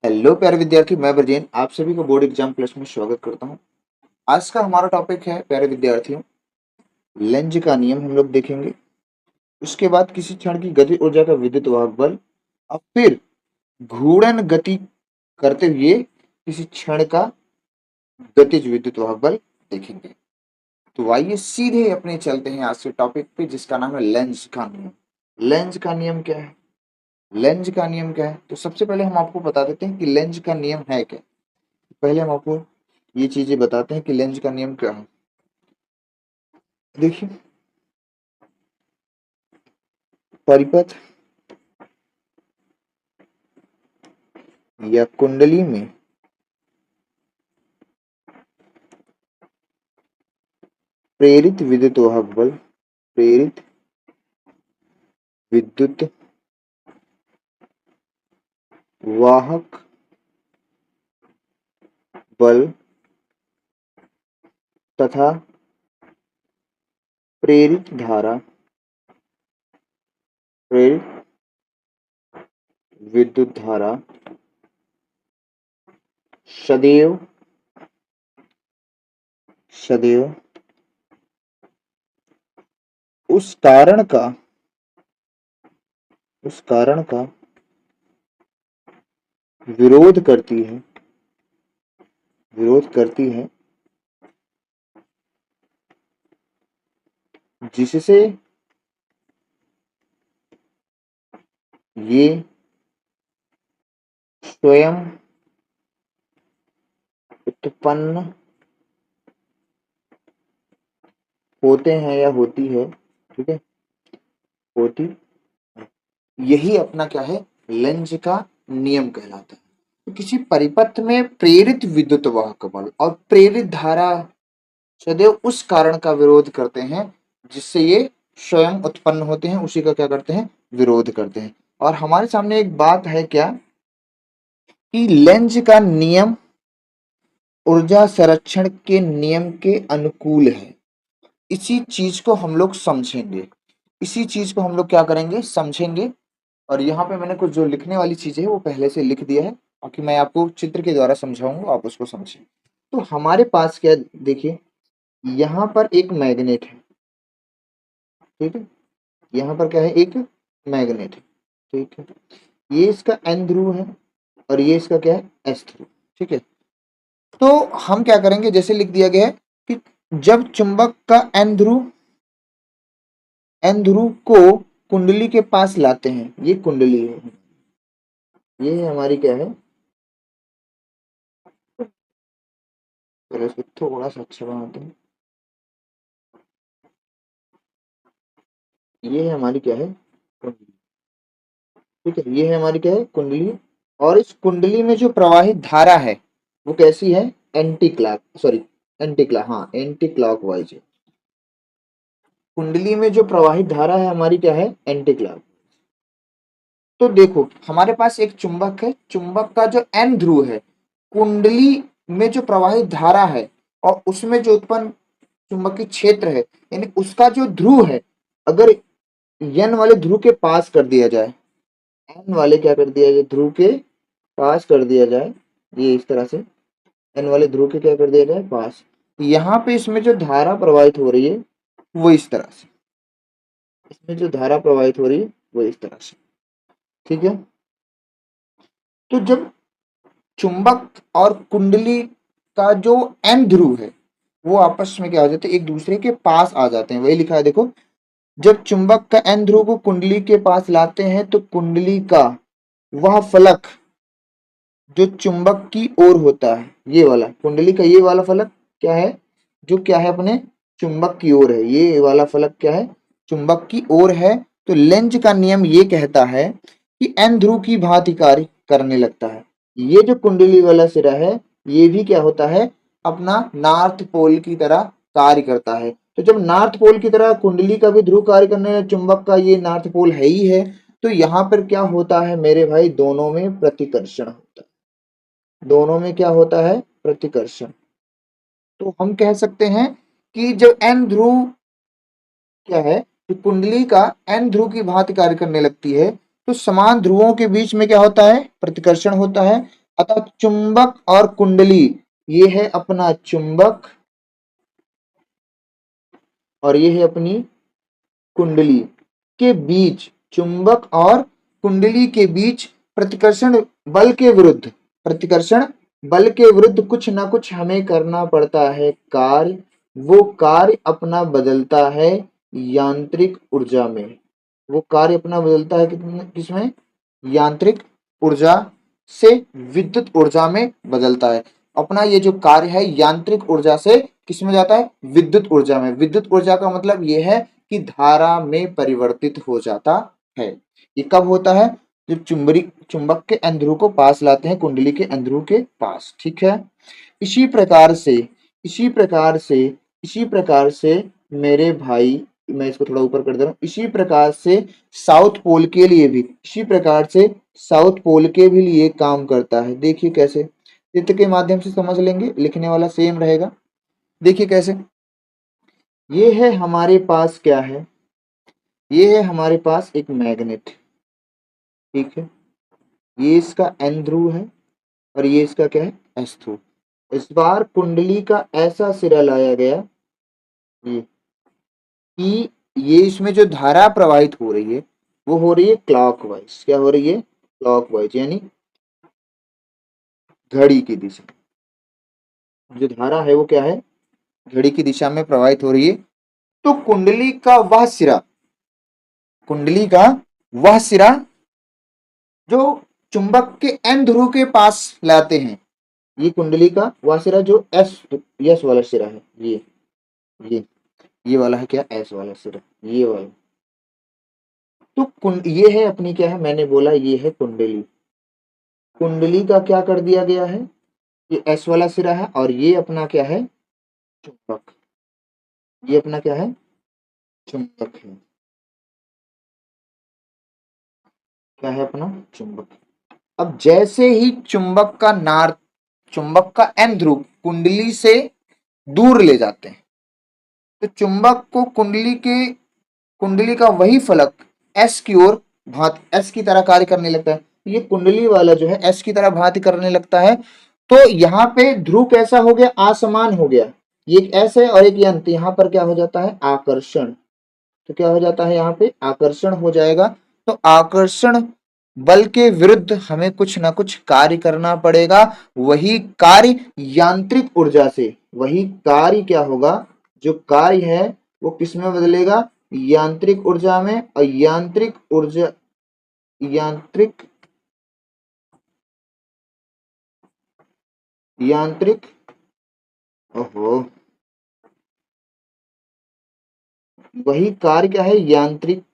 Hello प्यारे विद्यार्थी, मैं ब्रजेन आप सभी को बोर्ड एग्जाम प्लस में स्वागत करता हूं। आज का हमारा टॉपिक है प्यारे विद्यार्थियों, लेंज का नियम हम लोग देखेंगे। उसके बाद किसी क्षण की गति ऊर्जा का विद्युत वाहक बल और फिर घूर्णन गति करते हुए किसी क्षण का गतिज विद्युत वाहक बल देखेंगे। तो आइए सीधे अपने चलते हैं आज के टॉपिक पे, जिसका नाम है लेंज का नियम। लेंज का नियम क्या है? लेंज का नियम क्या है? तो सबसे पहले हम आपको बता देते हैं कि लेंज का नियम है क्या। पहले हम आपको ये चीजें बताते हैं कि लेंज का नियम क्या है। देखिए, परिपथ या कुंडली में प्रेरित विद्युत वाहक बल, प्रेरित विद्युत वाहक बल तथा प्रेरित धारा, प्रेरित विद्युत धारा सदैव सदैव उस कारण का विरोध करती है, विरोध करती है, जिससे ये स्वयं उत्पन्न होते हैं या होती है। ठीक है, होती। यही अपना क्या है, लेंज का नियम कहलाता है। तो किसी परिपथ में प्रेरित विद्युत वाहक बल और प्रेरित धारा सदैव उस कारण का विरोध करते हैं जिससे ये स्वयं उत्पन्न होते हैं, उसी का क्या करते हैं, विरोध करते हैं। और हमारे सामने एक बात है क्या, कि लेंज का नियम ऊर्जा संरक्षण के नियम के अनुकूल है। इसी चीज को हम लोग समझेंगे, इसी चीज को हम लोग क्या करेंगे, समझेंगे। और यहाँ पे मैंने कुछ जो लिखने वाली चीजें है वो पहले से लिख दिया है, बाकी मैं आपको चित्र के द्वारा समझाऊंगा, आप उसको समझें। तो हमारे पास क्या, देखिए, यहाँ पर एक मैग्नेट है। ठीक है, यहाँ पर क्या है, एक मैग्नेट है। ठीक है, ये इसका एन ध्रुव है और ये इसका क्या है, एस ध्रुव। ठीक है, तो हम क्या करेंगे, जैसे लिख दिया गया है कि जब चुंबक का एन ध्रुव को कुंडली के पास लाते हैं, ये कुंडली है, ये हमारी क्या है, चलो इसको थोड़ा सा अच्छा बनाते हैं। ये है हमारी क्या है, कुंडली। ठीक है, ये है हमारी क्या है, कुंडली। और इस कुंडली में जो प्रवाहित धारा है वो कैसी है, एंटी क्लॉक वाइज है। कुंडली में जो प्रवाहित धारा है हमारी क्या है, एंटी क्लॉक। तो देखो, हमारे पास एक चुंबक है, चुंबक का जो एन ध्रुव है, कुंडली में जो प्रवाहित धारा है और उसमें जो उत्पन्न चुंबकीय क्षेत्र है, यानी उसका जो ध्रुव है, अगर एन वाले ध्रुव के पास कर दिया जाए, एन वाले क्या कर दिया जाए, ध्रुव के पास कर दिया जाए, ये इस तरह से एन वाले ध्रुव के क्या कर दिया जाए, पास। यहाँ पे इसमें जो धारा प्रवाहित हो रही है वो इस तरह से, इसमें जो धारा प्रवाहित हो रही है वो इस तरह से। ठीक है, तो जब चुंबक और कुंडली का जो एन ध्रुव है वो आपस में क्या हो जाते हैं, एक दूसरे के पास आ जाते हैं। वही लिखा है, देखो, जब चुंबक का एन ध्रुव को कुंडली के पास लाते हैं तो कुंडली का वह फलक जो चुंबक की ओर होता है, ये वाला कुंडली का ये वाला फलक क्या है, जो क्या है, अपने चुंबक की ओर है। ये वाला फलक क्या है, चुंबक की ओर है। तो लेंज का नियम ये कहता है कि एन ध्रुव की भांति कार्य करने लगता है। ये जो कुंडली वाला सिरा है ये भी क्या होता है, अपना नॉर्थ पोल की तरह कार्य करता है। तो जब नॉर्थ पोल की तरह कुंडली का भी ध्रुव कार्य करने, चुंबक का ये नॉर्थ पोल है ही है, तो यहाँ पर क्या होता है मेरे भाई, दोनों में प्रतिकर्षण होता है। दोनों में क्या होता है, प्रतिकर्षण। तो हम कह सकते हैं कि जब एन ध्रुव क्या है, कि कुंडली का एन ध्रुव की भांति कार्य करने लगती है, तो समान ध्रुवों के बीच में क्या होता है, प्रतिकर्षण होता है। अतः चुंबक और कुंडली, ये है अपना चुंबक और ये है अपनी कुंडली के बीच, चुंबक और कुंडली के बीच प्रतिकर्षण बल के विरुद्ध, प्रतिकर्षण बल के विरुद्ध कुछ ना कुछ हमें करना पड़ता है कार्य। वो कार्य अपना बदलता है यांत्रिक ऊर्जा में, वो कार्य अपना बदलता है किसमें, यांत्रिक ऊर्जा से विद्युत ऊर्जा में बदलता है। अपना ये जो कार्य है यांत्रिक ऊर्जा से किसमें जाता है, विद्युत ऊर्जा में। विद्युत ऊर्जा का मतलब ये है कि धारा में परिवर्तित हो जाता है। ये कब होता है, जब चुंबक के अंध्रुव को पास लाते हैं कुंडली के अंध्रुव के पास, ठीक है। इसी प्रकार से इसी प्रकार से इसी प्रकार से मेरे भाई, मैं इसको थोड़ा ऊपर कर दे रहा हूं, इसी प्रकार से साउथ पोल के लिए भी, इसी प्रकार से साउथ पोल के भी लिए काम करता है। देखिए कैसे, चित्र के माध्यम से समझ लेंगे, लिखने वाला सेम रहेगा। देखिए कैसे, ये है हमारे पास क्या है, ये है हमारे पास एक मैग्नेट, ठीक है। ये इसका एन ध्रुव है और ये इसका क्या है, एस ध्रुव। इस बार कुंडली का ऐसा सिरा लाया गया ये कि ये इसमें जो धारा प्रवाहित हो रही है वो हो रही है क्लॉकवाइज। क्या हो रही है, क्लॉकवाइज, यानी घड़ी की दिशा। जो धारा है वो क्या है, घड़ी की दिशा में प्रवाहित हो रही है। तो कुंडली का वह सिरा, कुंडली का वह सिरा जो चुंबक के एन ध्रुव के पास लाते हैं, ये कुंडली का वह सिरा जो एस यस वाला सिरा है, ये ये वाला है क्या, एस वाला सिरा, ये वाला। तो ये है अपनी क्या है, मैंने बोला ये है कुंडली। कुंडली का क्या कर दिया गया है, ये एस वाला सिरा है और ये अपना क्या है, चुंबक। ये अपना क्या है, चुंबक है। क्या है अपना, चुंबक। अब जैसे ही चुंबक का एन ध्रुव कुंडली से दूर ले जाते हैं, तो चुंबक को कुंडली का वही फलक एस की ओर एस की तरह कार्य करने लगता है। ये कुंडली वाला जो है एस की तरह भांति करने लगता है। तो यहाँ पे ध्रुव कैसा हो गया, असमान हो गया। ये एक एस है और एक यंत, यहाँ पर क्या हो जाता है, आकर्षण। तो क्या हो जाता है, यहाँ पे आकर्षण हो जाएगा। तो आकर्षण बल के विरुद्ध हमें कुछ ना कुछ कार्य करना पड़ेगा। वही कार्य यांत्रिक ऊर्जा से, वही कार्य क्या होगा, जो कार्य है वो किस में बदलेगा, यांत्रिक ऊर्जा में। और यांत्रिक यांत्रिक ओहो, वही कार्य क्या है, यांत्रिक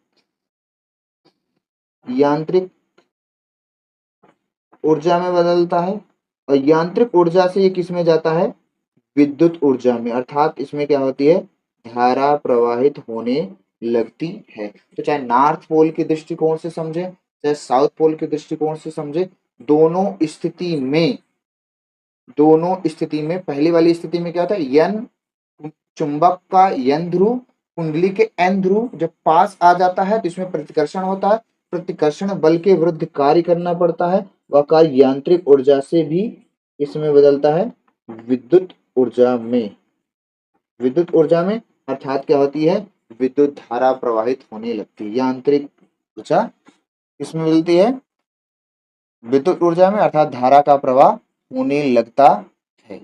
ऊर्जा में बदलता है। और यांत्रिक ऊर्जा से ये किस में जाता है, विद्युत ऊर्जा में। अर्थात इसमें क्या होती है, धारा प्रवाहित होने लगती है। तो चाहे नॉर्थ पोल के दृष्टिकोण से समझे, चाहे साउथ पोल के दृष्टिकोण से समझे, दोनों स्थिति में पहली वाली स्थिति में क्या होता है, यन चुंबक का यन ध्रुव कुंडली के एन ध्रुव जब पास आ जाता है तो इसमें प्रतिकर्षण होता है। प्रतिकर्षण बल के विरुद्ध कार्य करना पड़ता है। वह कार्य यांत्रिक ऊर्जा से भी इसमें बदलता है विद्युत ऊर्जा में। विद्युत ऊर्जा में अर्थात क्या होती है, विद्युत धारा प्रवाहित होने लगती है। यांत्रिक ऊर्जा किसमें बदलती है, विद्युत ऊर्जा में, अर्थात धारा का प्रवाह होने लगता है।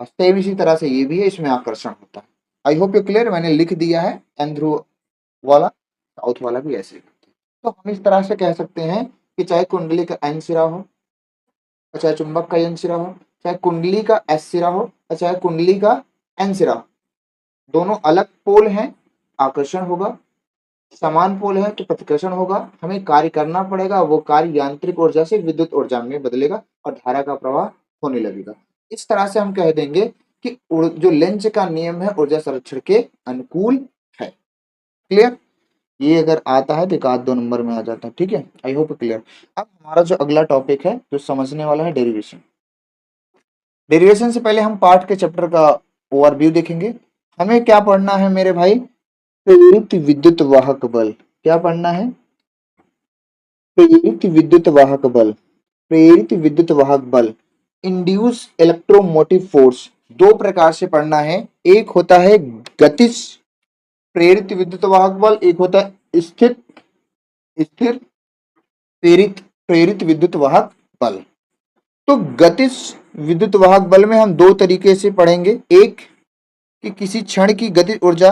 सेम इसी तरह से ये भी है, इसमें आकर्षण होता है। आई होप यू क्लियर, मैंने लिख दिया है एन ध्रुव वाला, साउथ वाला भी ऐसे। तो हम इस तरह से कह सकते हैं कि चाहे कुंडली का एन सिरा हो, चाहे चुंबक का एन सिरा हो, चाहे कुंडली का एस सिरा हो, चाहे कुंडली का एन सिरा हो, दोनों अलग पोल हैं, आकर्षण होगा। समान पोल है तो प्रतिकर्षण होगा। हमें कार्य करना पड़ेगा, वो कार्य यांत्रिक ऊर्जा से विद्युत ऊर्जा में बदलेगा और धारा का प्रवाह होने लगेगा। इस तरह से हम कह देंगे कि जो लेंज का नियम है ऊर्जा संरक्षण के अनुकूल है। क्लियर, ये अगर आता है तो एक आध दो नंबर में आ जाता है, ठीक है। I hope clear. अब हमारा जो अगला टॉपिक है जो समझने वाला है, डेरिवेशन। डेरिवेशन से पहले हम पार्ट के चैप्टर का ओवरव्यू देखेंगे। हमें क्या पढ़ना है मेरे भाई, प्रेरित विद्युत वाहक बल। क्या पढ़ना है, प्रेरित विद्युत वाहक बल। प्रेरित विद्युत वाहक बल, इंड्यूस इलेक्ट्रोमोटिव फोर्स, दो प्रकार से पढ़ना है। एक होता है गतिज प्रेरित विद्युत वाहक बल, एक होता है स्थिर स्थिर प्रेरित प्रेरित विद्युत वाहक बल। तो गतिज विद्युत वाहक बल में हम दो तरीके से पढ़ेंगे। एक कि किसी क्षण की गतिज ऊर्जा,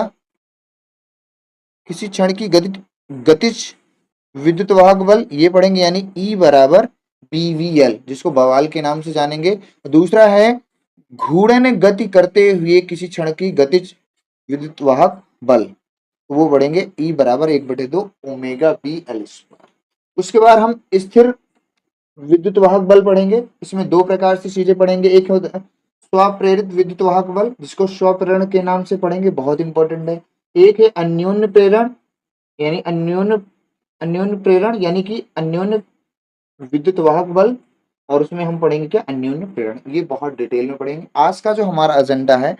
किसी क्षण की गतिज विद्युत वाहक बल ये पढ़ेंगे, यानी ई बराबर BVL, जिसको बवाल के नाम से जानेंगे। दूसरा है घूर्णन गति करते हुए किसी क्षण की गतिज विद्युत वाहक बल, वो बढ़ेंगे ई बराबर 1/2 ओमेगा बी एल स्क्वायर। उसके बाद हम स्थिर विद्युत वाहक बल पढ़ेंगे। इसमें दो प्रकार से चीजें पढ़ेंगे। एक होता है स्वप्रेरित विद्युत वाहक बल, जिसको स्वप्रेरण के नाम से पढ़ेंगे, बहुत इंपॉर्टेंट है। एक है अन्योन्य प्रेरण, यानी अन्योन्य प्रेरण यानी कि अन्योन्य विद्युत वाहक बल, और उसमें हम पढ़ेंगे क्या, अन्योन्य प्रेरण। ये बहुत डिटेल में पढ़ेंगे। आज का जो हमारा एजेंडा है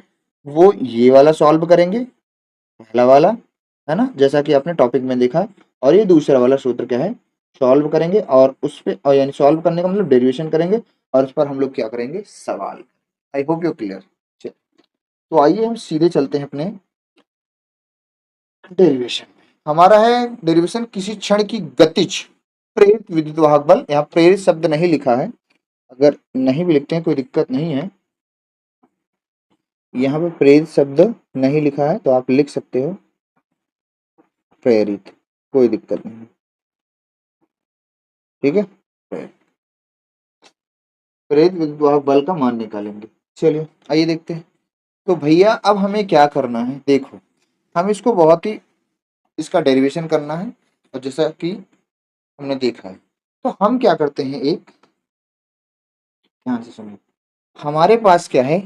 वो ये वाला सॉल्व करेंगे, पहला वाला है ना, जैसा कि आपने टॉपिक में देखा। और ये दूसरा वाला सूत्र क्या है, सॉल्व करेंगे, और उस पे और यानी सॉल्व करने का मतलब डेरिवेशन करेंगे, और उस पर हम लोग क्या करेंगे, सवाल। आई होप यू क्लियर। तो आइए हम सीधे चलते हैं अपने डेरिवेशन। हमारा है डेरिवेशन, किसी क्षण की गतिज प्रेरित विद्युत वाहक बल। यहाँ प्रेरित शब्द नहीं लिखा है, अगर नहीं भी लिखते हैं कोई दिक्कत नहीं है। यहाँ पे प्रेरित शब्द नहीं लिखा है तो आप लिख सकते हो प्रेरित, कोई दिक्कत नहीं, ठीक है। प्रेरित विद्युत वाहक बल का मान निकालेंगे। चलिए आइए देखते हैं। तो भैया अब हमें क्या करना है, देखो हम इसको बहुत ही, इसका डेरिवेशन करना है, और जैसा कि हमने देखा है, तो हम क्या करते हैं, एक ध्यान से सुनिए। हमारे पास क्या है,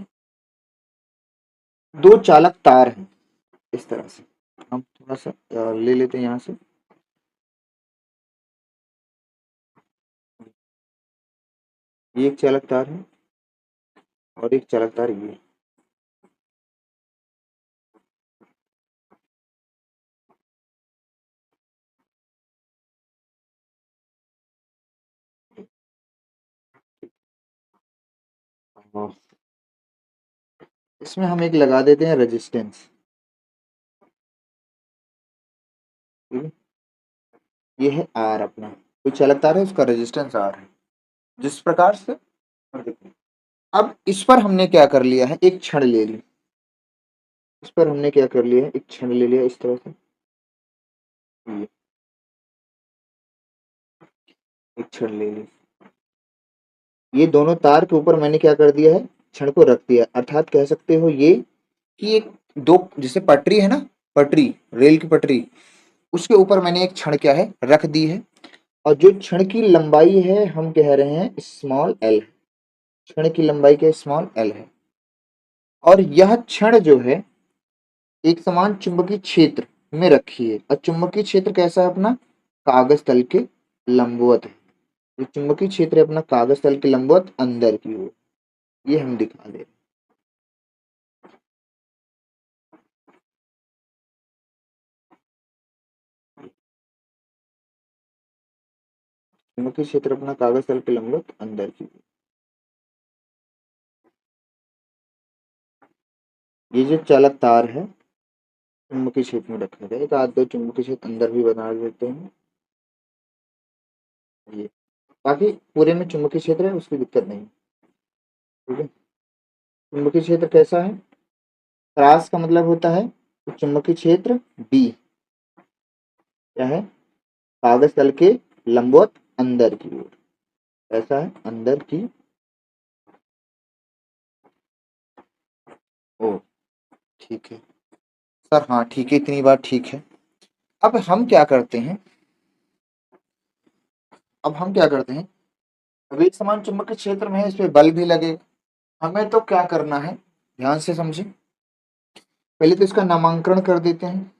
दो चालक तार हैं, इस तरह से हम थोड़ा सा ले लेते हैं यहाँ से। ये एक चालक तार है और एक चालक तार ये। और इसमें हम एक लगा देते हैं रेजिस्टेंस, ठीक है। ये है आर अपना, कोई चालक तार है, उसका रेजिस्टेंस आर है। जिस प्रकार से अब इस पर हमने क्या कर लिया है, एक क्षण ले ली, इस पर हमने क्या कर लिया है, एक क्षण ले लिया इस तरह से, ये एक क्षण ले ली। ये दोनों तार के ऊपर मैंने क्या कर दिया है, क्षण को रख दिया, अर्थात कह सकते हो ये कि एक दो, जैसे पटरी है ना, पटरी, रेल की पटरी, उसके ऊपर मैंने एक क्षण क्या है, रख दी है। और जो क्षण की लंबाई है हम कह रहे हैं स्मॉल एल, क्षण की लंबाई क्या स्मॉल एल है। और यह क्षण जो है एक समान चुंबकीय क्षेत्र में रखी है, और चुंबकीय क्षेत्र कैसा है अपना, कागज तल के लंबवत है। जो चुंबकीय क्षेत्र है अपना कागज तल के लंबवत अंदर की ओर, ये हम दिखा दे रहे हैं। चुंबकीय क्षेत्र अपना कागज तल के लंबवत अंदर की ओर। ये जो चालक तार है चुंबकीय क्षेत्र में रखा गया, एक आध दो चुंबकीय क्षेत्र अंदर भी बना देते हैं, ये बाकी पूरे में चुंबकीय क्षेत्र है, उसकी दिक्कत नहीं, ठीक है। चुंबकीय क्षेत्र कैसा है, क्रॉस का मतलब होता है तो चुंबकीय क्षेत्र बी क्या है, कागज तल के लंबवत अंदर की ओर, ऐसा है अंदर की ओर, ठीक है सर, हाँ ठीक है, इतनी बात ठीक है। अब हम क्या करते हैं, अब हम क्या करते हैं, अब एक समान चुंबकीय क्षेत्र में है, इस पे बल भी लगे। हमें तो क्या करना है, ध्यान से समझे, पहले तो इसका नामांकन कर देते हैं।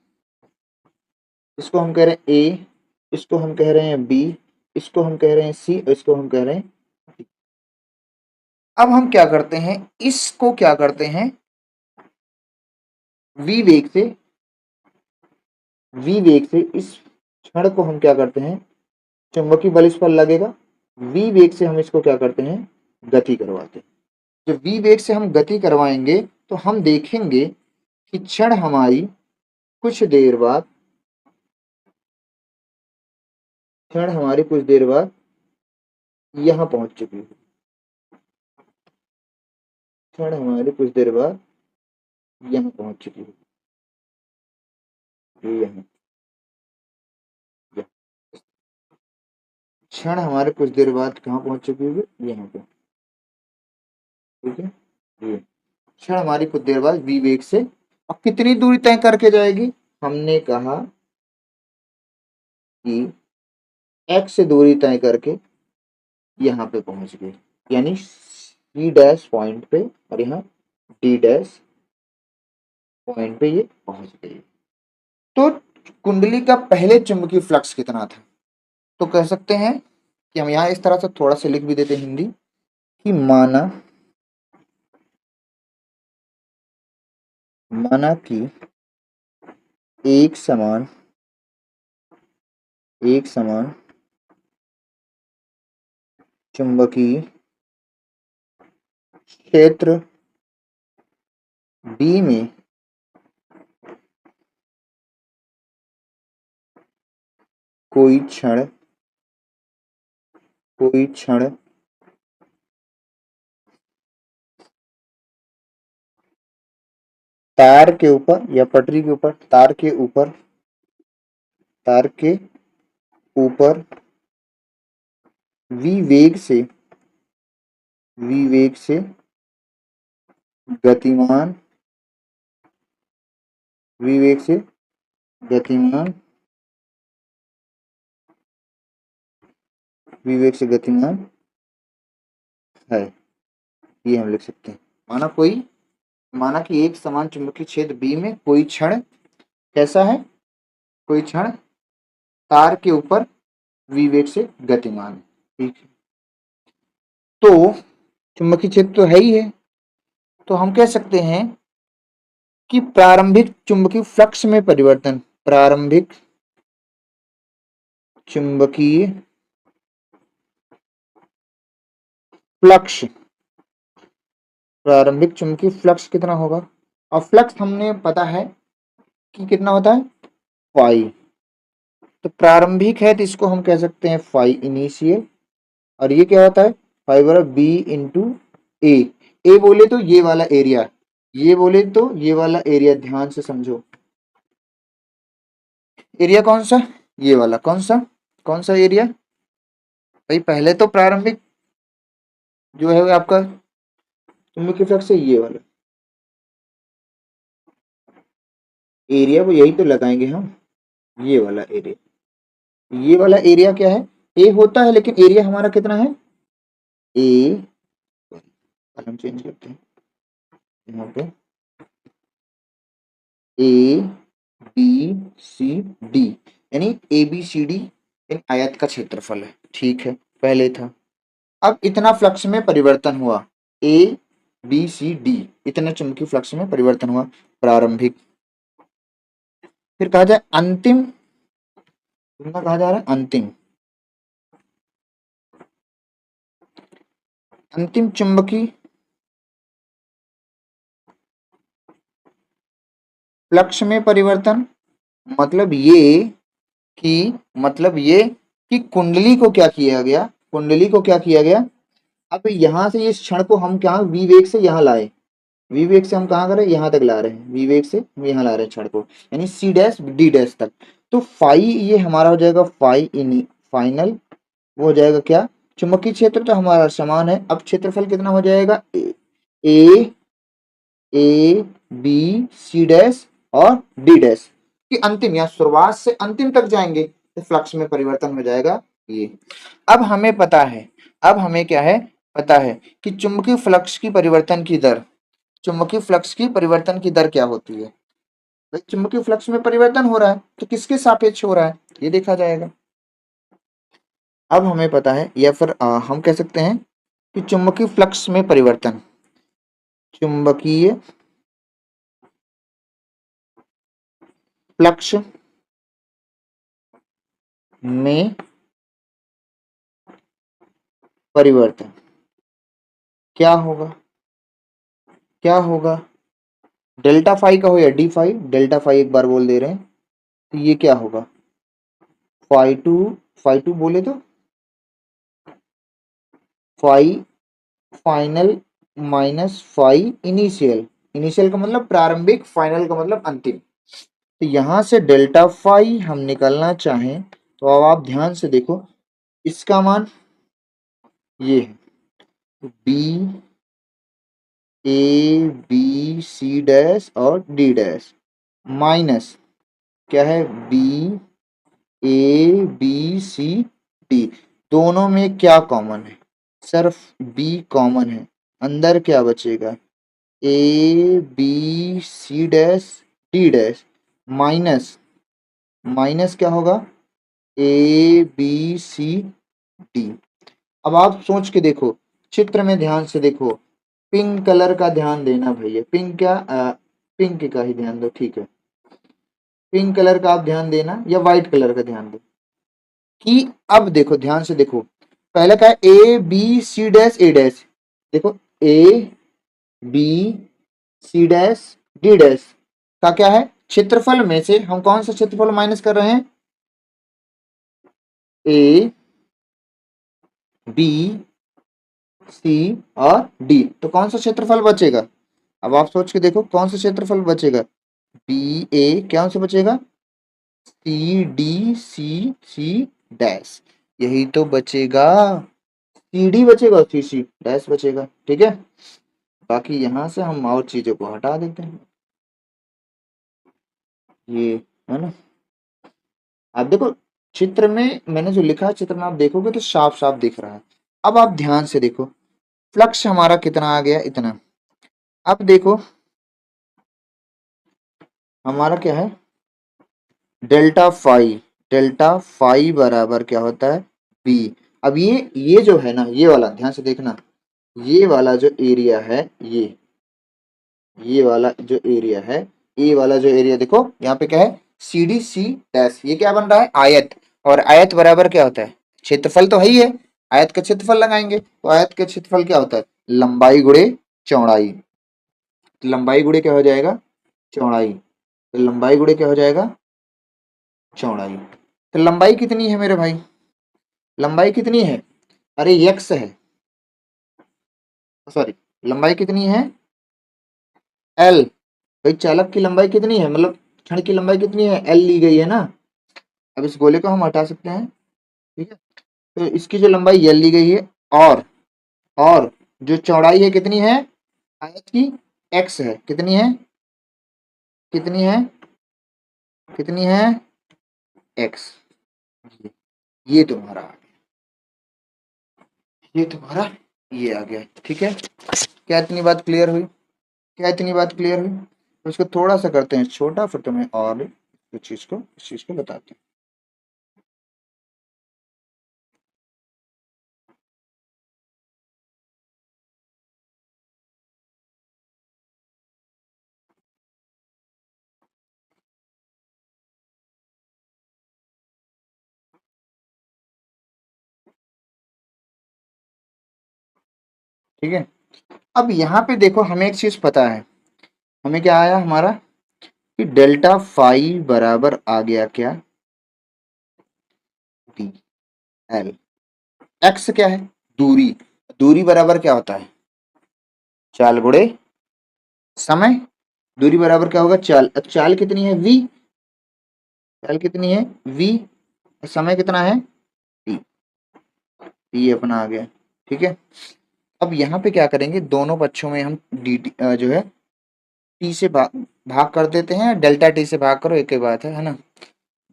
इसको हम कह रहे हैं ए, इसको हम कह रहे हैं बी, इसको हम कह रहे हैं सी, और इसको हम कह रहे हैं डी। अब हम क्या करते हैं, इसको क्या करते हैं, वी वेग से, वी वेग से इस क्षण को हम क्या करते हैं, चुंबकीय बल इस पर लगेगा, v वेग से हम इसको क्या करते हैं, गति करवाते हैं। जब v वेग से हम गति करवाएंगे तो हम देखेंगे कि क्षण हमारी कुछ देर बाद, क्षण हमारी कुछ देर बाद यहाँ पहुंच चुकी है। क्षण हमारी कुछ देर बाद यहाँ पहुंच चुकी है। ये यहाँ, क्षण हमारे कुछ देर बाद कहाँ पहुंच चुकी है, यहाँ पे। ठीक है, ये क्षण हमारी कुछ देर बाद v वेग से अब कितनी दूरी तय करके जाएगी, हमने कहा कि x से दूरी तय करके यहाँ पे पहुंच गई, यानी C डैश पॉइंट पे और यहाँ D डैश पॉइंट पे ये पहुंच गई। तो कुंडली का पहले चुंबकीय फ्लक्स कितना था, तो कह सकते हैं कि हम यहाँ इस तरह से थोड़ा सा लिख भी देते हैं हिंदी कि माना कि एक समान चुंबकीय क्षेत्र B में कोई क्षण तार के ऊपर या पटरी के ऊपर, तार के ऊपर v वेग से गतिमान है, ये हम लिख सकते हैं। माना कि एक समान चुंबकीय क्षेत्र B में कोई क्षण कैसा है, कोई क्षण तार के ऊपर v वेग से गतिमान है। ठीक है, तो चुंबकीय क्षेत्र तो है ही है, तो हम कह सकते हैं कि प्रारंभिक चुंबकीय फ्लक्स में परिवर्तन, प्रारंभिक चुंबकीय फ्लक्स कितना होगा, और फ्लक्स हमने पता है कि कितना होता है, फाई। तो प्रारंभिक है तो इसको हम कह सकते हैं फाई इनिशियल, और ये क्या होता है, फाई बराबर बी इंटू ए। ए बोले तो ये वाला एरिया, ये बोले तो ये वाला एरिया, ध्यान से समझो। एरिया कौन सा, ये वाला, कौन सा एरिया भाई, पहले तो प्रारंभिक जो है आपका चुंबकीय फ्लक्स है, ये वाला एरिया को यही तो लगाएंगे हम, ये वाला एरिया। ये वाला एरिया क्या है, ए होता है, लेकिन एरिया हमारा कितना है, ए, कलम चेंज करते हैं यहाँ पे, ए बी सी डी, यानी ए बी सी डी इन आयत का क्षेत्रफल है। ठीक है, पहले था। अब इतना फ्लक्स में परिवर्तन हुआ, ए बी सी डी इतना चुंबकीय फ्लक्स में परिवर्तन हुआ प्रारंभिक। फिर कहा जाए अंतिम, कहा जा रहा है अंतिम चुंबकीय फ्लक्स में परिवर्तन, मतलब ये कि कुंडली को क्या किया गया, अब यहाँ से इस क्षण को हम क्या वी वेग से यहाँ लाए, वी वेग से हम कहाँ करें, यहाँ तक ला रहे हैं, वी वेग से हम यहाँ ला रहे हैं क्षण को, यानी सी डैश डी डैश तक। तो फाई ये हमारा हो जाएगा फाई इन फाइनल, वो हो जाएगा क्या, चुंबकीय क्षेत्र तो हमारा समान है, अब क्षेत्रफल कितना हो जाएगा, ए ए बी सी डैश और डी डैश की अंतिम, या शुरुआत से अंतिम तक जाएंगे तो फ्लक्स में परिवर्तन हो जाएगा ये। अब हमें पता है, अब हमें क्या है, पता है कि चुंबकीय फ्लक्स की परिवर्तन की दर क्या होती है। भाई चुंबकीय फ्लक्स में परिवर्तन हो रहा है तो किसके सापेक्ष हो रहा है, ये देखा जाएगा। अब हमें पता है, या फिर हम कह सकते हैं कि चुंबकीय फ्लक्स में परिवर्तन, चुंबकीय फ्लक्स में परिवर्तन क्या होगा, क्या होगा, डेल्टा फाई का हो या डी फाई, डेल्टा फाई एक बार बोल दे रहे हैं, तो ये क्या होगा, फाई टू बोले तो phi final minus phi initial, initial का मतलब प्रारंभिक, फाइनल का मतलब अंतिम। तो यहां से डेल्टा फाई हम निकालना चाहें तो अब आप ध्यान से देखो, इसका मान ये है B A B C dash और डी डैश माइनस क्या है B A B C D, दोनों में क्या कॉमन है, सिर्फ बी कॉमन है, अंदर क्या बचेगा A B C dash D dash minus, minus क्या होगा ए बी सी डी। अब आप सोच के देखो, चित्र में ध्यान से देखो, पिंक कलर का ध्यान देना भैया, पिंक क्या पिंक का ही ध्यान दो, ठीक है, पिंक कलर का आप ध्यान देना या व्हाइट कलर का ध्यान दो कि अब देखो ध्यान से देखो, पहले क्या है A B C dash A dash, देखो A B C dash D dash का क्या है, क्षेत्रफल में से हम कौन सा क्षेत्रफल माइनस कर रहे हैं, ए बी सी और डी, तो कौन सा क्षेत्रफल बचेगा, अब आप सोच के देखो कौन सा क्षेत्रफल बचेगा, बी ए क्या से बचेगा C D C C dash, यही तो बचेगा, सी डी बचेगा और सी डैश बचेगा, ठीक है। बाकी यहां से हम और चीजों को हटा देते हैं, ये है ना, आप देखो चित्र में मैंने जो लिखा है, चित्र में आप देखोगे तो साफ साफ दिख रहा है। अब आप ध्यान से देखो, फ्लक्स हमारा कितना आ गया, इतना, अब देखो हमारा क्या है डेल्टा फाई बराबर क्या होता है बी। अब ये जो है ना, ये वाला ध्यान से देखना, ये वाला जो एरिया है, ये वाला जो एरिया है, ये वाला जो एरिया देखो यहाँ पे क्या है सी डी सी डैश, ये क्या बन रहा है आयत, और आयत बराबर क्या होता है क्षेत्रफल तो है ही है, आयत का क्षेत्रफल लगाएंगे तो आयत का क्षेत्रफल क्या होता है लंबाई गुणे चौड़ाई, तो लंबाई गुणे क्या हो जाएगा चौड़ाई, तो लंबाई गुणे क्या हो जाएगा चौड़ाई। तो लंबाई कितनी है मेरे भाई, लंबाई कितनी है, अरे यक्स है, सॉरी लंबाई कितनी है एल, भाई चालक की लंबाई कितनी है, मतलब क्षण की लंबाई कितनी है एल ली गई है ना। अब इस गोले को हम हटा सकते हैं, ठीक है, तो इसकी जो लंबाई एल ली गई है, और और जो चौड़ाई है कितनी है आयत की एक्स है, कितनी है कितनी है कितनी है एक्स, ये तुम्हारा आ गया, ये तुम्हारा ये आ गया, ठीक है। क्या इतनी बात क्लियर हुई, क्या इतनी बात क्लियर हुई, तो इसको थोड़ा सा करते हैं छोटा, फिर तुम्हें और इस चीज को बताते हैं। ठीक है, अब यहाँ पे देखो हमें एक चीज पता है, हमें क्या आया हमारा कि डेल्टा फाई बराबर आ गया क्या डी एल, एक्स क्या है दूरी, दूरी बराबर क्या होता है चाल गुणे समय, दूरी बराबर क्या होगा चाल, चाल कितनी है वी, चाल कितनी है वी, समय कितना है टी, टी अपना आ गया, ठीक है। अब यहाँ पे क्या करेंगे, दोनों पक्षों में हम डी जो है टी से भाग कर देते हैं, डेल्टा टी से भाग करो एक ही बात है ना।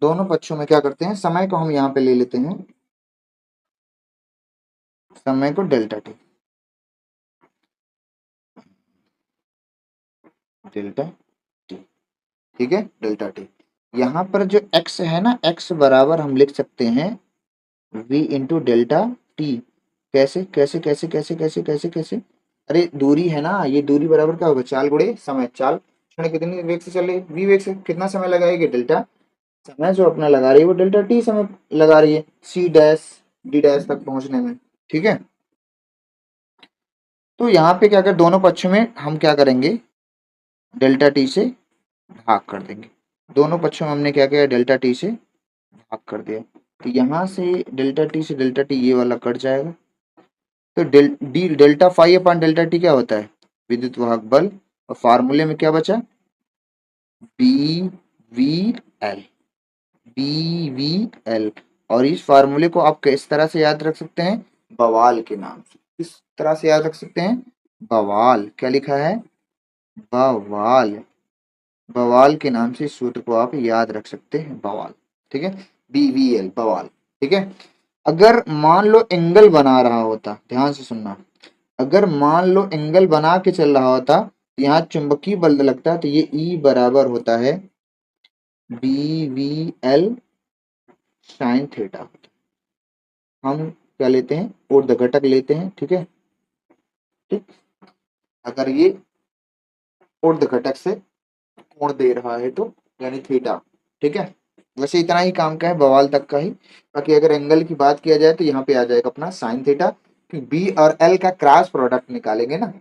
दोनों पक्षों में क्या करते हैं, समय को हम यहाँ पे ले लेते हैं, समय को डेल्टा टी, डेल्टा टी, ठीक है डेल्टा टी। यहाँ पर जो x है ना, x बराबर हम लिख सकते हैं v इंटू डेल्टा टी, कैसे कैसे कैसे कैसे कैसे कैसे कैसे, अरे दूरी है ना, ये दूरी बराबर क्या होगा चाल गुणे समय, चाल क्षण कितनी वेग से चल रही है v वेग से, कितना समय लगाएगी डेल्टा, समय जो अपना लगा रही है वो डेल्टा टी समय लगा रही है सी डैश डी डैश तक पहुंचने में, ठीक है। तो यहाँ पे क्या कर, दोनों पक्षों में हम क्या करेंगे, डेल्टा टी से भाग कर देंगे। दोनों पक्षों में हमने क्या किया, डेल्टा टी से भाग कर दिया। तो यहाँ से डेल्टा टी ये वाला कट जाएगा। तो delta phi upon delta T क्या होता है, विद्युत वाहक बल। और फार्मूले में क्या बचा, B V L, B V L. और इस फार्मूले को आप किस तरह से याद रख सकते हैं, बवाल के नाम से। किस तरह से याद रख सकते हैं, बवाल। क्या लिखा है, बवाल। बवाल के नाम से इस सूत्र को आप याद रख सकते हैं, बवाल। ठीक है, BVL, बवाल। ठीक है। अगर मान लो एंगल बना रहा होता, ध्यान से सुनना, अगर मान लो एंगल बना के चल रहा होता, तो यहाँ चुंबकीय बल लगता, तो ये E बराबर होता है BVL साइन थीटा। हम क्या लेते हैं, ऊर्ध्व घटक लेते हैं। ठीक है, ठीक। अगर ये ऊर्ध्व घटक से कोण दे रहा है तो यानी थीटा। ठीक है, वैसे इतना ही काम का है, बवाल तक का ही। बाकी अगर एंगल की बात किया जाए तो यहाँ पे आ जाएगा अपना साइन थीटा, क्योंकि बी और एल का क्रॉस प्रोडक्ट निकालेंगे ना,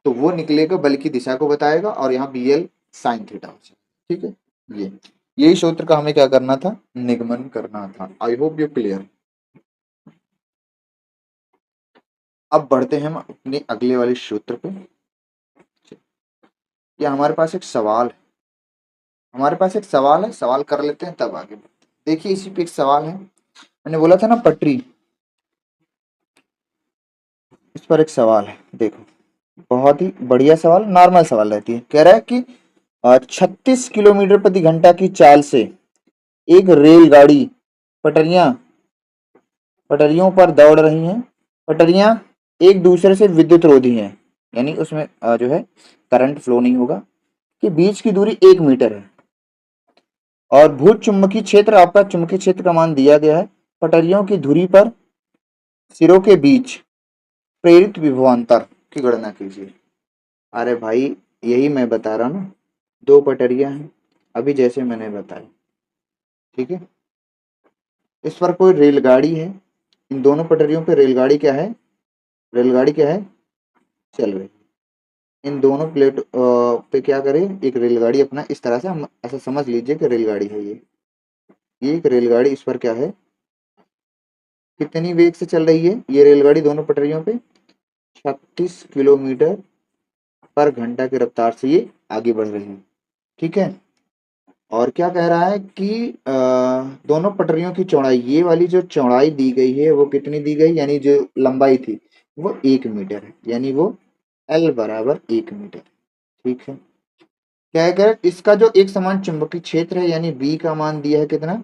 तो वो निकलेगा बल की दिशा को बताएगा, और यहाँ बी एल साइन थीटा हो जाएगा। ठीक है, ये यही सूत्र का हमें क्या करना था, निगमन करना था। आई होप यू क्लियर। अब बढ़ते हैं हम अपने अगले वाले सूत्र पे। या हमारे पास एक सवाल है, हमारे पास एक सवाल है, सवाल कर लेते हैं तब आगे बढ़ते हैं। देखिए इसी पे एक सवाल है, मैंने बोला था ना पटरी, इस पर एक सवाल है। देखो बहुत ही बढ़िया सवाल, नॉर्मल सवाल रहती है। कह रहा है कि 36 किलोमीटर प्रति घंटा की चाल से एक रेलगाड़ी पटरियां पटरियों पर दौड़ रही हैं। पटरियां एक दूसरे से विद्युत रोधी हैं, यानी उसमें जो है करंट फ्लो नहीं होगा, कि बीच की दूरी 1 मीटर है। और भूत चुंबकीय क्षेत्र, आपका चुंबकीय क्षेत्र का मान दिया गया है। पटरियों की धुरी पर सिरों के बीच प्रेरित विभवांतर की गणना कीजिए। अरे भाई यही मैं बता रहा हूँ ना, दो पटरियां हैं अभी जैसे मैंने बताया। ठीक है, इस पर कोई रेलगाड़ी है, इन दोनों पटरियों पे रेलगाड़ी क्या है, रेलगाड़ी क्या है, चल रही। इन दोनों प्लेट पे क्या करें, एक रेलगाड़ी अपना इस तरह से, हम ऐसा समझ लीजिए कि रेलगाड़ी है ये एक रेलगाड़ी, इस पर क्या है, कितनी वेग से चल रही है ये रेलगाड़ी दोनों पटरियों पे, 36 किलोमीटर पर घंटा की रफ्तार से ये आगे बढ़ रही है। ठीक है, और क्या कह रहा है कि दोनों पटरियों की चौड़ाई, ये वाली जो चौड़ाई दी गई है वो कितनी दी गई, यानी जो लंबाई थी वो 1 मीटर है, यानी वो L बराबर 1 मीटर। ठीक है, क्या है, इसका जो एक समान चुंबकीय क्षेत्र है, यानी B का मान दिया है कितना,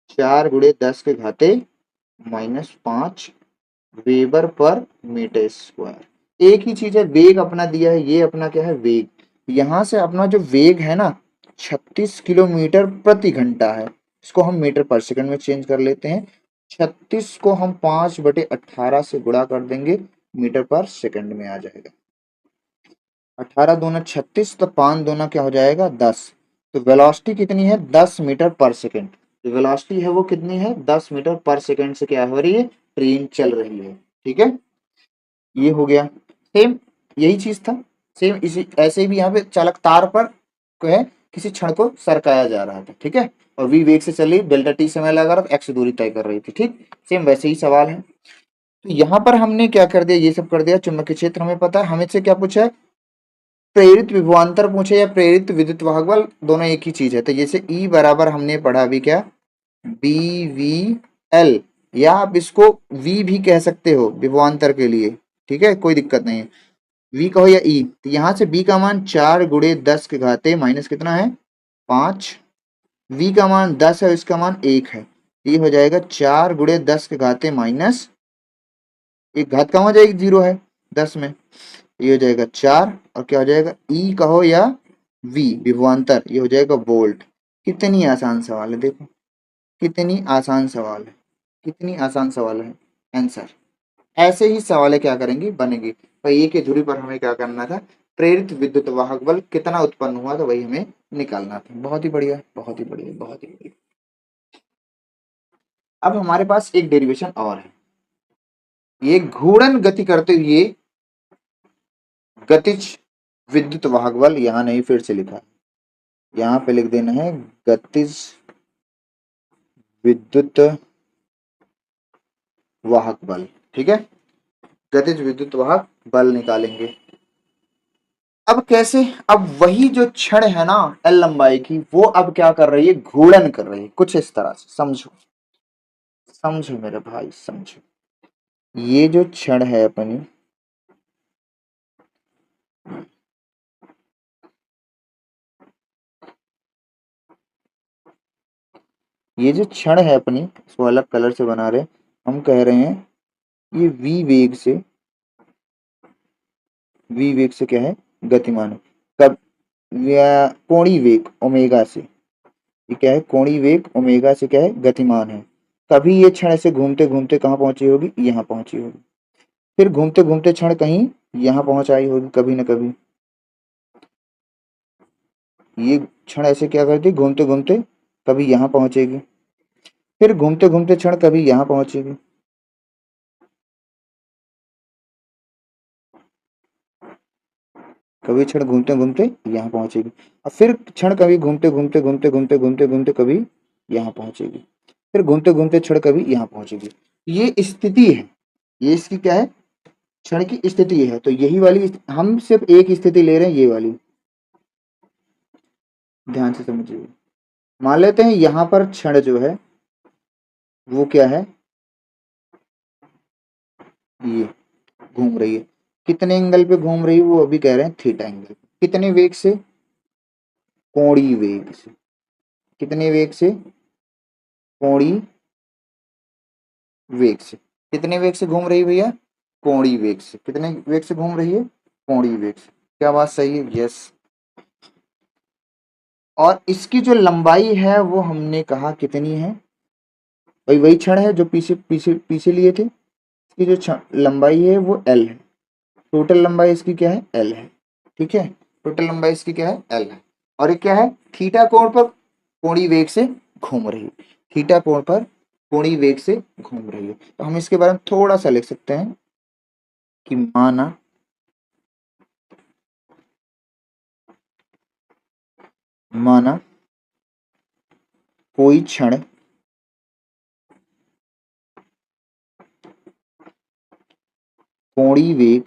4 × 10⁻⁵ वेबर पर मीटर स्क्वायर। एक ही चीज है, वेग अपना दिया है, ये अपना क्या है, वेग। यहाँ से अपना जो वेग है ना 36 किलोमीटर प्रति घंटा है, इसको हम मीटर पर सेकंड में चेंज कर लेते हैं। 36 को हम 5/18 से गुणा कर देंगे, मीटर पर सेकंड में आ जाएगा। 18 दूना 36, तो 5 दूना क्या हो जाएगा 10। तो वेलोसिटी कितनी है, 10 मीटर पर सेकंड। जो वेलोसिटी है वो कितनी है, 10 मीटर पर सेकंड से क्या हो रही है, ट्रेन चल रही है। ठीक है, ये हो गया। सेम यही चीज था, सेम इसी ऐसे भी यहाँ पे चालक तार पर को है, किसी क्षण को सरकाया जा रहा था। ठीक है, और v वेग से चल रही, डेल्टा t समय लगा रहा था, x दूरी तय कर रही थी। ठीक, सेम वैसे ही सवाल है। तो यहाँ पर हमने क्या कर दिया, ये सब कर दिया। चुंबकीय क्षेत्र हमें पता है, हमें से क्या पूछा है, प्रेरित विभवांतर पूछे या प्रेरित विद्युत वाहक बल, दोनों एक ही चीज है। तो जैसे E बराबर हमने पढ़ा अभी क्या, BVL, या आप इसको V भी कह सकते हो विभवांतर के लिए। ठीक है, कोई दिक्कत नहीं है, V कहो या E। तो यहाँ से B का मान 4 × 10⁻⁻, माइनस कितना है 5। V का मान 10 है, इसका मान 1 है, ये हो जाएगा 4 × 10⁻⁻, एक घात कहाँ हो जाएगी, 0 है 10 में, ये हो जाएगा 4। और क्या हो जाएगा, E कहो या V विभवांतर, ये हो जाएगा वोल्ट। कितनी आसान सवाल है, देखो कितनी आसान सवाल है, कितनी आसान सवाल है। आंसर ऐसे ही सवाल क्या करेंगे, बनेंगे। पहिए की धुरी पर हमें क्या करना था, प्रेरित विद्युत वाहक बल कितना उत्पन्न हुआ था वही हमें निकालना था। बहुत ही बढ़िया, बहुत ही बढ़िया, बहुत ही बढ़िया। अब हमारे पास एक डेरिवेशन और है, ये घूर्णन गति करते हुए गतिज विद्युत वाहक बल, यहाँ नहीं, फिर से लिखा है, यहाँ पे लिख देना है गतिज विद्युत वाहक बल। ठीक है, गतिज विद्युत वाहक बल निकालेंगे। अब कैसे, अब वही जो छड़ है ना एल लंबाई की, वो अब क्या कर रही है, घूर्णन कर रही है कुछ इस तरह से, समझो समझो मेरे भाई समझो। ये जो छड़ है अपनी, ये जो छड़ है अपनी, इसको अलग कलर से बना रहे, हम कह रहे हैं ये वी वेग से क्या है, गतिमान है। कब, या कोणीय वेग ओमेगा से, ये क्या है, कोणीय वेग ओमेगा से क्या है, गतिमान है। कभी ये क्षण ऐसे घूमते घूमते कहाँ पहुंची होगी, यहाँ पहुंची होगी, फिर घूमते घूमते क्षण कहीं यहाँ पहुंच आई होगी कभी ना कभी। ये क्षण ऐसे क्या करती, घूमते घूमते कभी यहाँ पहुंचेगी, फिर घूमते घूमते क्षण कभी यहाँ पहुंचेगी, कभी क्षण घूमते घूमते यहाँ पहुंचेगी, और फिर क्षण कभी घूमते घूमते घूमते घूमते घूमते घूमते कभी यहाँ पहुंचेगी, फिर घूमते घूमते क्षण कभी यहाँ पहुंचेगी। ये स्थिति है, ये इसकी क्या है, क्षण की स्थिति है। तो यही वाली हम सिर्फ एक स्थिति ले रहे हैं, ये वाली, ध्यान से समझिए। मान लेते हैं यहाँ पर क्षण जो है वो क्या है, ये घूम रही है, कितने एंगल पे घूम रही है, वो अभी कह रहे हैं थीटा एंगल, कितने वेग से, कोणीय वेग से, कितने वेग से, कोणीय वेग से, कितने वेग से घूम रही है भैया, कोणीय वेग से, कितने वेग से घूम रही है, कोणीय वेग से। क्या बात सही है, यस। और इसकी जो लंबाई है वो हमने कहा कितनी है, वही वही क्षण है जो पीछे पीछे पीछे लिए थे, इसकी जो लंबाई है वो एल है, टोटल लंबाई इसकी क्या है, एल है। ठीक है, टोटल लंबाई इसकी क्या है, एल है। और ये क्या है, थीटा कोण पर कोणीय वेग से घूम रही है, थीटा कोण पर कोणीय वेग से घूम रही है। तो हम इसके बारे में थोड़ा सा लिख सकते हैं कि माना कोई क्षण कोणीय वेग,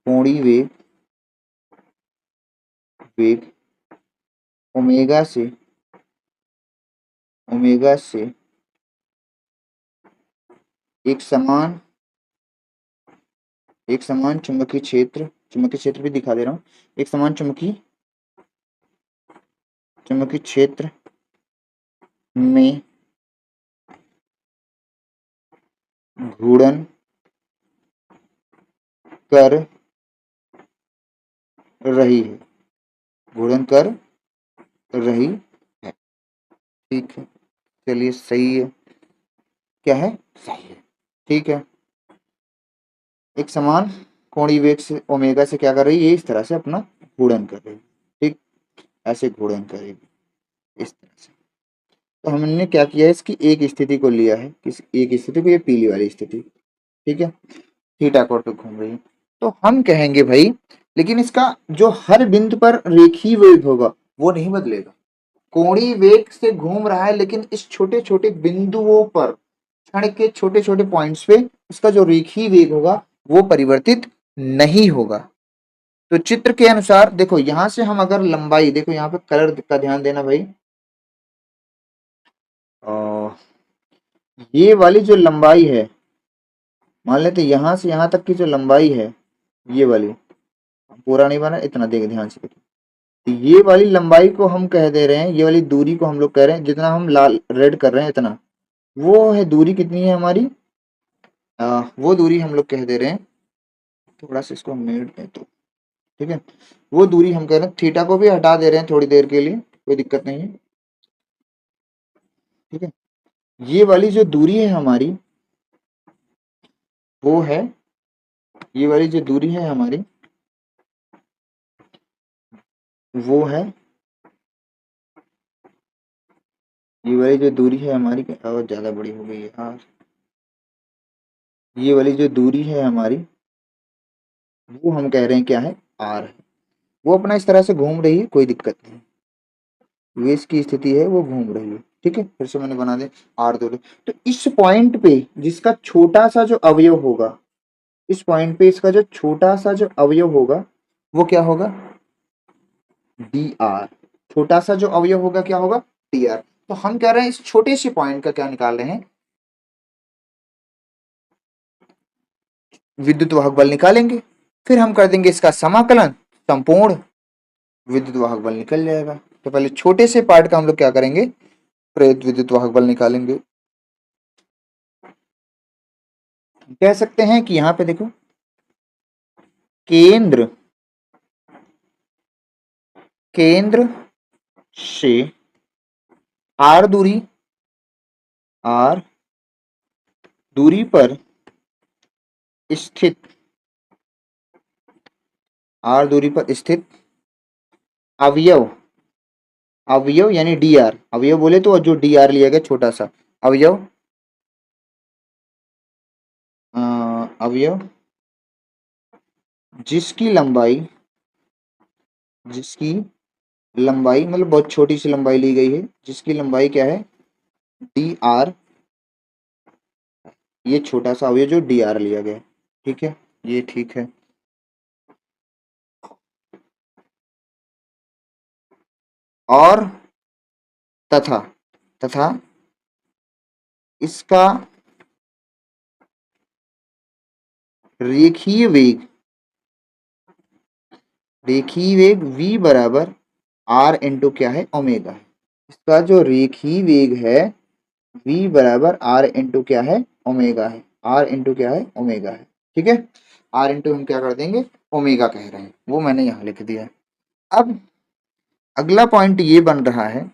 कोणीय वेग वेग ओमेगा से एक समान, एक समान चुंबकीय क्षेत्र भी दिखा दे रहा हूँ, एक समान चुंबकीय क्षेत्र में घूर्णन कर रही है, घूर्णन कर रही है। ठीक है, चलिए सही है, क्या है, सही है। ठीक है, एक समान कोणीय वेग से ओमेगा से क्या कर रही है, ये इस तरह से अपना घूर्णन कर रही है। ठीक, ऐसे घूर्णन करेगी इस तरह से। तो हमने क्या किया है, इसकी एक स्थिति को लिया है, किस एक स्थिति को, ये पीली वाली स्थिति। ठीक है, थीटा कोण पे घूम रही है। तो हम कहेंगे भाई, लेकिन इसका जो हर बिंदु पर रेखीय वेग होगा वो नहीं बदलेगा, कोणीय वेग से घूम रहा है, लेकिन इस छोटे छोटे बिंदुओं पर, क्षण के छोटे छोटे पॉइंट्स पे उसका जो रेखीय वेग होगा वो परिवर्तित नहीं होगा। तो चित्र के अनुसार देखो, यहां से हम अगर लंबाई देखो, यहाँ पे कलर का ध्यान देना भाई, और ये वाली जो लंबाई है, मान लेते यहां से यहां तक की जो लंबाई है, ये वाली, पूरा नहीं बना, इतना देख ध्यान से देखो, तो ये वाली लंबाई को हम कह दे रहे हैं, ये वाली दूरी को हम लोग कह रहे हैं, जितना हम लाल रेड कर रहे हैं इतना, वो है दूरी कितनी है हमारी, वो दूरी हम लोग कह दे रहे हैं, थोड़ा सा इसको मिनट दें तो, ठीक है, वो दूरी हम कह रहे हैं, थीटा को भी हटा दे रहे हैं थोड़ी देर के लिए, कोई दिक्कत नहीं है। ठीक है, ये वाली जो दूरी है हमारी, वो है, ये वाली जो दूरी है हमारी, वो है, ये वाली जो दूरी है हमारी, और ज्यादा बड़ी हो गई है यार, ये वाली जो दूरी है हमारी, वो हम कह रहे हैं क्या है, आर है। वो अपना इस तरह से घूम रही है, कोई दिक्कत नहीं, ये इसकी स्थिति है, वो घूम रही है। ठीक है, फिर से मैंने बना दिया आर दो। तो इस पॉइंट पे जिसका छोटा सा जो अवयव होगा, इस पॉइंट पे इसका जो छोटा सा जो अवयव होगा वो क्या होगा, डी आर। छोटा सा जो अवयव होगा क्या होगा, डी आर। तो हम कह रहे हैं इस छोटे से पॉइंट का क्या निकाल रहे हैं, विद्युत वाहक बल निकालेंगे। फिर हम कर देंगे इसका समाकलन, संपूर्ण विद्युत वाहक बल निकल जाएगा। तो पहले छोटे से पार्ट का हम लोग क्या करेंगे, प्रेरित विद्युत वाहक बल निकालेंगे। कह सकते हैं कि यहां पे देखो, केंद्र केंद्र से आर दूरी, आर दूरी पर स्थित, आर दूरी पर स्थित अवयव, अवयव यानी डी आर, अवयव बोले तो जो डी आर लिया गया छोटा सा अवयव, अवयव जिसकी लंबाई, जिसकी लंबाई मतलब बहुत छोटी सी लंबाई ली गई है, जिसकी लंबाई क्या है, डी आर। ये छोटा सा अवयव जो डी आर लिया गया है। ठीक है, ये ठीक है। और तथा, तथा इसका रेखीय वेग, रेखीय वेग v बराबर आर इंटू क्या है, ओमेगा है। इसका जो रेखीय वेग है v बराबर आर इंटू क्या है, ओमेगा है। आर इंटू क्या है, ओमेगा है। ठीक है, आर इंटू हम क्या कर देंगे, ओमेगा कह रहे हैं, वो मैंने यहां लिख दिया। अब अगला पॉइंट ये बन रहा है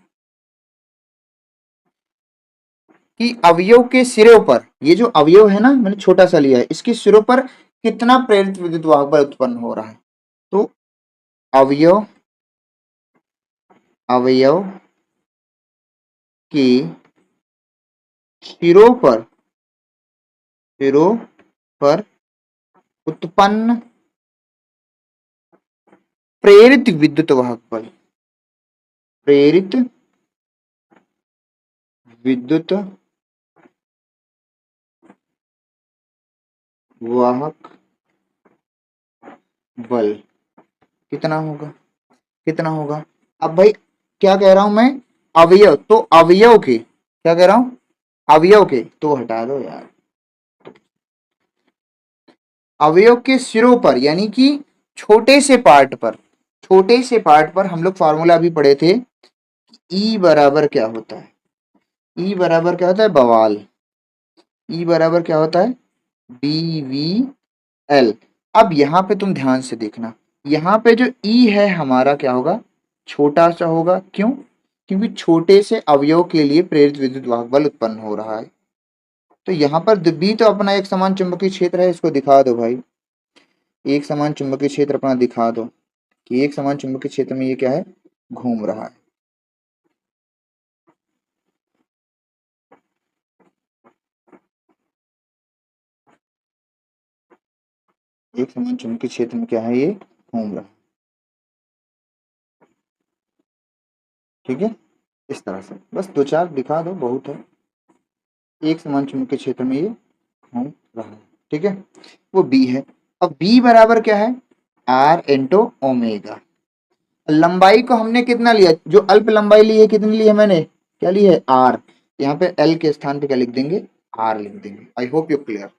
कि अवयव के सिरों पर, ये जो अवयव है ना मैंने छोटा सा लिया है, इसके सिरों पर कितना प्रेरित विद्युत वाहक बल उत्पन्न हो रहा है। तो अवयव, अवयव के सिरों पर, सिरों पर उत्पन्न प्रेरित विद्युत वाहक बल, प्रेरित विद्युत वाहक बल कितना होगा, कितना होगा। अब भाई क्या कह रहा हूं मैं, अवयव, तो अवयव के, क्या कह रहा हूं, अवयव के, तो हटा दो यार, अवयव के सिरों पर यानी कि छोटे से पार्ट पर, छोटे से पार्ट पर हम लोग फार्मूला भी पढ़े थे, ई बराबर क्या होता है, ई बराबर क्या होता है, बवाल, ई बराबर क्या होता है, डी वी एल। अब यहाँ पे तुम ध्यान से देखना, यहाँ पे जो ई है हमारा क्या होगा, छोटा सा होगा। क्यों, क्योंकि छोटे से अवयव के लिए प्रेरित विद्युत वाहक बल उत्पन्न हो रहा है। तो यहाँ पर बी तो अपना एक समान चुंबकीय क्षेत्र है, इसको दिखा दो भाई, एक समान चुंबकीय क्षेत्र अपना दिखा दो कि एक समान चुंबकीय क्षेत्र में ये क्या है, घूम रहा है। एक समान चुंबकीय क्षेत्र में क्या है, ये घूम रहा है। ठीक है, इस तरह से बस दो चार दिखा दो, बहुत है। एक समान चुंबकीय क्षेत्र में ये घूम रहा है। ठीक है, वो बी है। अब बी बराबर क्या है, आर इंटू ओमेगा। लंबाई को हमने कितना लिया, जो अल्प लंबाई ली है कितनी ली है मैंने, क्या ली है, आर। यहाँ पे एल के स्थान पे क्या लिख देंगे, आर लिख देंगे। I hope you clear,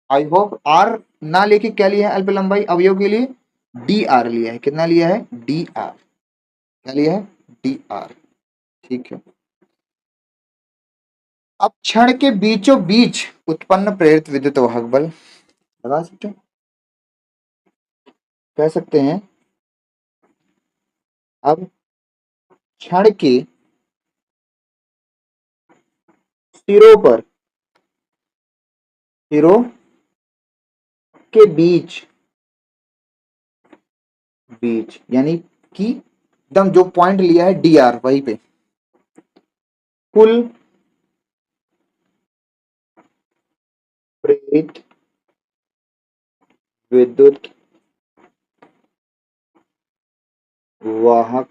I hope. R ना लेके क्या लिया है, अल्प लंबाई अवयव के लिए डी आर लिया है। कितना लिया है, डी आर, क्या लिया है, डी आर। ठीक है, अब क्षण के बीचों बीच उत्पन्न प्रेरित विद्युत वाहक बल लगा सकते हैं, कह सकते हैं। अब क्षण के सिरों पर, सिरों के बीच, बीच यानी कि एकदम जो पॉइंट लिया है डी आर वहीं पे, कुल प्रेरित विद्युत वाहक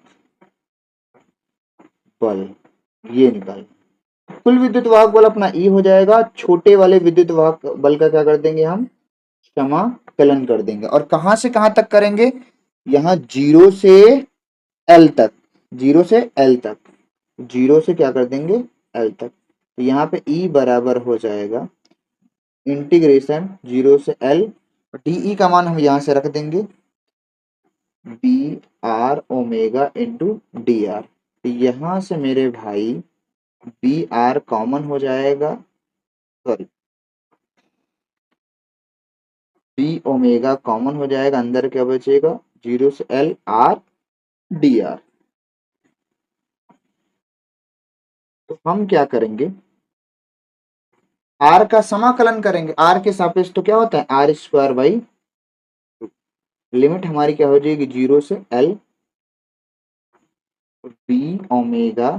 बल, ये निकाल। कुल विद्युत वाहक बल अपना ई हो जाएगा, छोटे वाले विद्युत वाहक बल का क्या कर देंगे हम, समाकलन कर देंगे। और कहां से कहां तक करेंगे, यहाँ जीरो से एल तक, जीरो से एल तक, जीरो से क्या कर देंगे, एल तक। तो यहाँ पे ई बराबर हो जाएगा इंटीग्रेशन जीरो से एल, डी का मान हम यहाँ से रख देंगे B R omega into D R. तो यहाँ से मेरे भाई बी आर कॉमन हो जाएगा, सॉरी बी ओमेगा कॉमन हो जाएगा, अंदर क्या बचेगा, जीरो से एल आर डी आर। तो हम क्या करेंगे, आर का समाकलन करेंगे, आर के सापेक्ष तो क्या होता है आर स्क्वायर बाई, लिमिट हमारी क्या हो जाएगी जीरो से एल, बी ओमेगा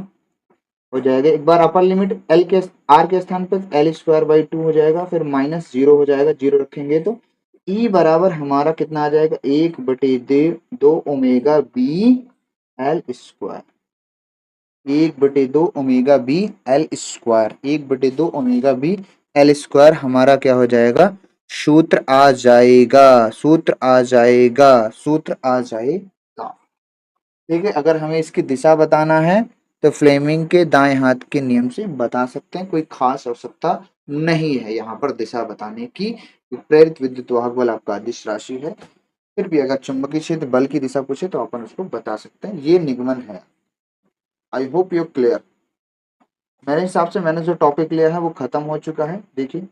हो जाएगा, एक बार अपर लिमिट एल के आर के स्थान पर एल स्क्वायर बाई टू हो जाएगा, फिर माइनस जीरो हो जाएगा, जीरो रखेंगे तो ई बराबर हमारा कितना आ जाएगा, एक बटे दो ओमेगा बी एल स्क्वायर, एक बटे दो ओमेगा बी एल स्क्वायर, एक बटे दो ओमेगा बी एल स्क्वायर हमारा क्या हो जाएगा, सूत्र आ जाएगा, सूत्र आ जाएगा, सूत्र आ जाएगा। ठीक है, अगर हमें इसकी दिशा बताना है तो फ्लेमिंग के दाएं हाथ के नियम से बता सकते हैं, कोई खास आवश्यकता नहीं है यहाँ पर दिशा बताने की। प्रेरित विद्युत वाहक बल आपका अदिश राशि है, फिर भी अगर चुंबकीय क्षेत्र बल की दिशा पूछे तो अपन उसको बता सकते हैं, ये निगमन है। आई होप यू क्लियर। मेरे हिसाब से मैंने जो टॉपिक लिया है वो खत्म हो चुका है, देखिए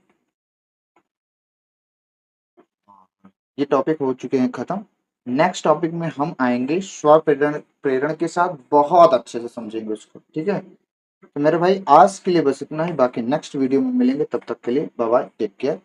ये टॉपिक हो चुके हैं खत्म। नेक्स्ट टॉपिक में हम आएंगे स्वप्रेरण, प्रेरण के साथ बहुत अच्छे से समझेंगे उसको, ठीक है। तो मेरे भाई आज के लिए बस इतना ही, बाकी नेक्स्ट वीडियो में मिलेंगे, तब तक के लिए बाय बाय, टेक केयर।